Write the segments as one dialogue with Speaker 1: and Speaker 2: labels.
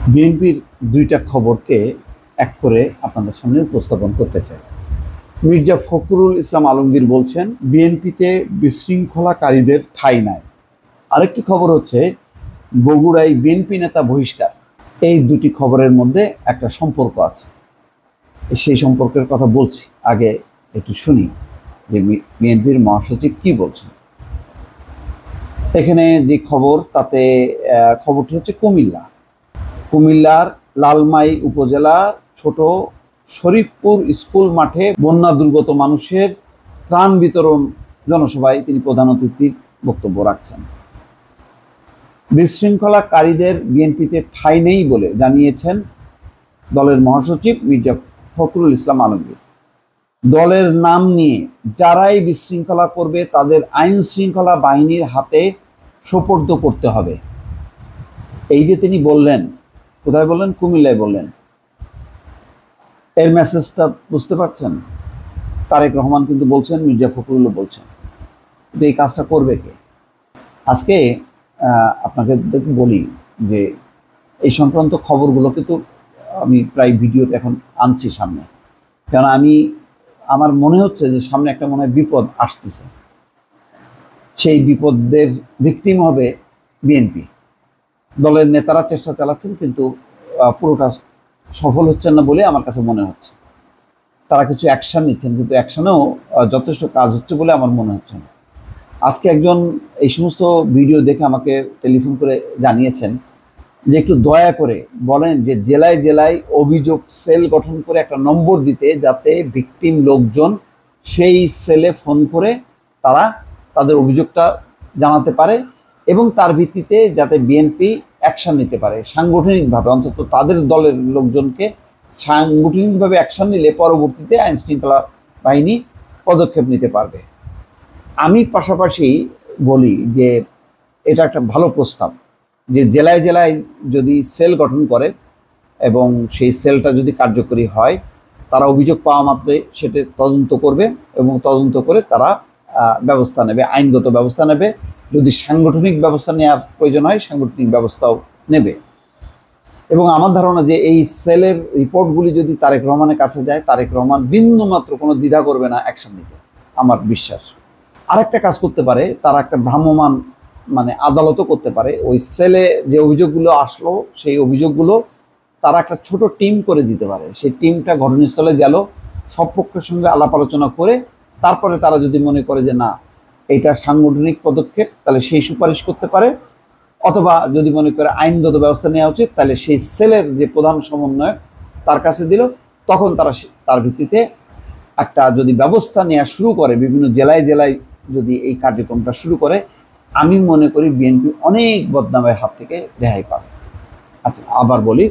Speaker 1: বিএনপির দুইটা খবরকে এক করে আপনাদের সামনে উপস্থাপন করতে চাই। মির্জা ফখরুল ইসলাম আলমগীর বলছেন বিএনপিতে বিশৃঙ্খলাকারীদের ঠাঁই নাই। আরেকটি খবর হচ্ছে বগুড়ায় বিএনপি নেতা বহিষ্কার। এই দুটি খবরের মধ্যে একটা সম্পর্ক আছে, সেই সম্পর্কের কথা বলছি। আগে একটু শুনি যে বিএনপির মহাসচিব কি বলছেন। এখানে যে খবর, তাতে খবরটি হচ্ছে কুমিল্লার লালমাই উপজেলা ছোট শরীফপুর স্কুল মাঠে বন্যা দুর্গত মানুষের ত্রাণ বিতরণ জনসভায় তিনি প্রধান অতিথির বক্তব্য রাখছেন। বিশৃঙ্খলাকারীদের বিএনপিতে ঠাঁই নেই বলে জানিয়েছেন দলের মহাসচিব মির্জা ফখরুল ইসলাম আলমগীর। দলের নাম নিয়ে যারাই বিশৃঙ্খলা করবে তাদের আইন শৃঙ্খলা বাহিনীর হাতে সোপর্দ করতে হবে। এই যে তিনি বললেন, কোথায় বললেন? কুমিল্লায় বললেন। এর মেসেজটা বুঝতে পারছেন? তারেক রহমান কিন্তু বলছেন, মির্জা ফখরুলও বলছেন, কিন্তু এই কাজটা করবে কে? আজকে আপনাকে বলি যে এই সংক্রান্ত খবরগুলো কিন্তু আমি প্রায় ভিডিওতে এখন আনছি সামনে, কারণ আমার মনে হচ্ছে যে সামনে একটা মনে হয় বিপদ আসতেছে। সেই বিপদের ভিকটিম হবে বিএনপি। দলের নেতারা চেষ্টা চালাচ্ছেন, কিন্তু পুরোটা সফল হচ্ছেন না বলে আমার কাছে মনে হচ্ছে। তারা কিছু অ্যাকশান নিচ্ছেন, কিন্তু অ্যাকশানেও যথেষ্ট কাজ হচ্ছে বলে আমার মনে হচ্ছে না। আজকে একজন এই সমস্ত ভিডিও দেখে আমাকে টেলিফোন করে জানিয়েছেন যে একটু দয়া করে বলেন যে জেলায় জেলায় অভিযোগ সেল গঠন করে একটা নম্বর দিতে, যাতে ভিকটিম লোকজন সেই সেলে ফোন করে তারা তাদের অভিযোগটা জানাতে পারে এবং তার ভিত্তিতে যাতে বিএনপি অ্যাকশান নিতে পারে সাংগঠনিকভাবে। অন্তত তাদের দলের লোকজনকে সাংগঠনিকভাবে অ্যাকশান নিলে পরবর্তীতে আইন শৃঙ্খলা বাহিনী পদক্ষেপ নিতে পারবে। আমি পাশাপাশি বলি যে এটা একটা ভালো প্রস্তাব, যে জেলায় জেলায় যদি সেল গঠন করে এবং সেই সেলটা যদি কার্যকরী হয়, তারা অভিযোগ পাওয়া মাত্রই সেটা তদন্ত করবে এবং তদন্ত করে তারা ব্যবস্থা নেবে, আইনগত ব্যবস্থা নেবে। যদি সাংগঠনিক ব্যবস্থা নেওয়ার প্রয়োজন হয়, সাংগঠনিক ব্যবস্থাও নেবে। এবং আমার ধারণা যে এই সেলের রিপোর্টগুলি যদি তারেক রহমানের কাছে যায়, তারেক রহমান বিন্দুমাত্র কোনো দ্বিধা করবে না অ্যাকশন নিতে, আমার বিশ্বাস। আরেকটা কাজ করতে পারে, তারা একটা ভ্রাম্যমাণ আদালতও করতে পারে। ওই সেলে যে অভিযোগগুলো আসলো, সেই অভিযোগগুলো তারা একটা ছোট টিম করে দিতে পারে। সেই টিমটা ঘটনাস্থলে গেল, সব পক্ষের সঙ্গে আলাপ আলোচনা করে তারপরে তারা যদি মনে করে যে না এটা সাংগঠনিক পদক্ষেপ, তাহলে সেই সুপারিশ করতে পারে। অথবা যদি মনে করে আইনগত ব্যবস্থা নেওয়া উচিত, তাহলে সেই সেলের যে প্রধান সমন্বয়ক তার কাছে দিল। তখন তারা তার ভিত্তিতে একটা যদি ব্যবস্থা নেওয়া শুরু করে, বিভিন্ন জেলায় জেলায় যদি এই কার্যক্রমটা শুরু করে, আমি মনে করি বিএনপি অনেক বদনামের হাত থেকে রেহাই পাবে। আচ্ছা, আবার বলি,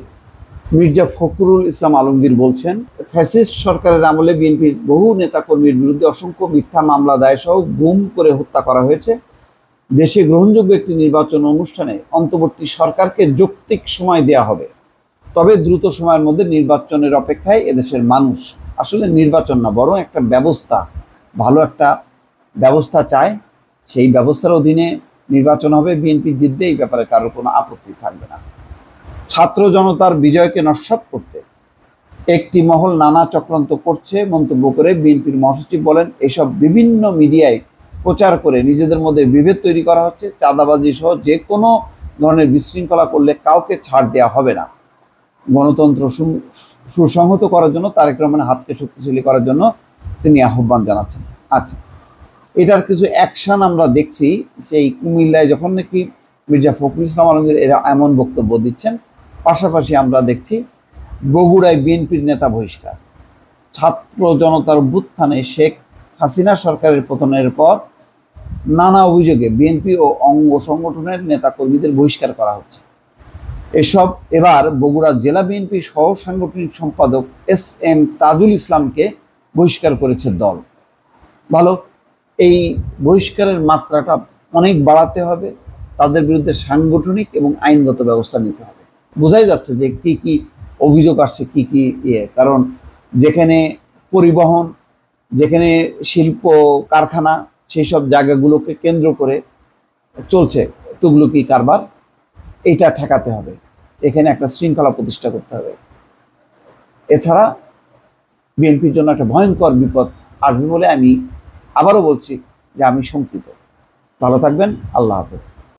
Speaker 1: মির্জা ফখরুল ইসলাম আলমগীর বলছেন ফ্যাসিস্ট সরকারের আমলে বিএনপির বহু নেতাকর্মীর বিরুদ্ধে অসংখ্য মিথ্যা মামলা দায়ের সহ গুম করে হত্যা করা হয়েছে। দেশে গ্রহণযোগ্য একটি নির্বাচন অনুষ্ঠানে অন্তর্বর্তী সরকারকে যৌক্তিক সময় দেয়া হবে, তবে দ্রুত সময়ের মধ্যে নির্বাচনের অপেক্ষায় এদেশের মানুষ। আসলে নির্বাচন না, বরং একটা ব্যবস্থা, ভালো একটা ব্যবস্থা চায়। সেই ব্যবস্থার অধীনে নির্বাচন হবে, বিএনপি জিতবে, এই ব্যাপারে কারোর কোনো আপত্তি থাকবে না। ছাত্র জনতার বিজয়কে নস্যাৎ করতে একটি মহল নানা চক্রান্ত করছে মন্তব্য করে বিএনপির মহাসচিব বলেন, এসব বিভিন্ন মিডিয়ায় প্রচার করে নিজেদের মধ্যে বিভেদ তৈরি করা হচ্ছে। চাঁদাবাজি সহ যে কোনো ধরনের বিশৃঙ্খলা করলে কাউকে ছাড় দেওয়া হবে না। গণতন্ত্র সুসংহত করার জন্য, তারেক রহমানের হাতকে শক্তিশালী করার জন্য তিনি আহ্বান জানাচ্ছেন। আচ্ছা, এটার কিছু অ্যাকশন আমরা দেখছি। সেই কুমিল্লায় যখন নাকি মির্জা ফখরুল ইসলাম আলমগীর এরা এমন বক্তব্য দিচ্ছেন, পাশাপাশি আমরা দেখছি বগুড়ায় বিএনপির নেতা বহিষ্কার। ছাত্র জনতার অভ্যুত্থানে শেখ হাসিনা সরকারের পতনের পর নানা অভিযোগে বিএনপি ও অঙ্গ সংগঠনের নেতাকর্মীদের বহিষ্কার করা হচ্ছে। এবার বগুড়া জেলা বিএনপির সহ সাংগঠনিক সম্পাদক SM তাজুল ইসলামকে বহিষ্কার করেছে দল। ভালো, এই বহিষ্কারের মাত্রাটা অনেক বাড়াতে হবে, তাদের বিরুদ্ধে সাংগঠনিক এবং আইনগত ব্যবস্থা নিতে হবে। বোঝাই যাচ্ছে যে কি কি অভিযোগ আসছে, কি কি কারণ যেখানে পরিবহন, যেখানে শিল্প কারখানা, সেই সব জায়গাগুলোকে কেন্দ্র করে চলছে তুগলকি কারবার, এটা ঠেকাতে হবে। এখানে একটা শৃঙ্খলা প্রতিষ্ঠা করতে হবে। এছাড়া বিএনপির জন্য একটা ভয়ঙ্কর বিপদ আসবে বলে আমি আবারও বলছি যে আমি শঙ্কিত। ভালো থাকবেন। আল্লাহ হাফেজ।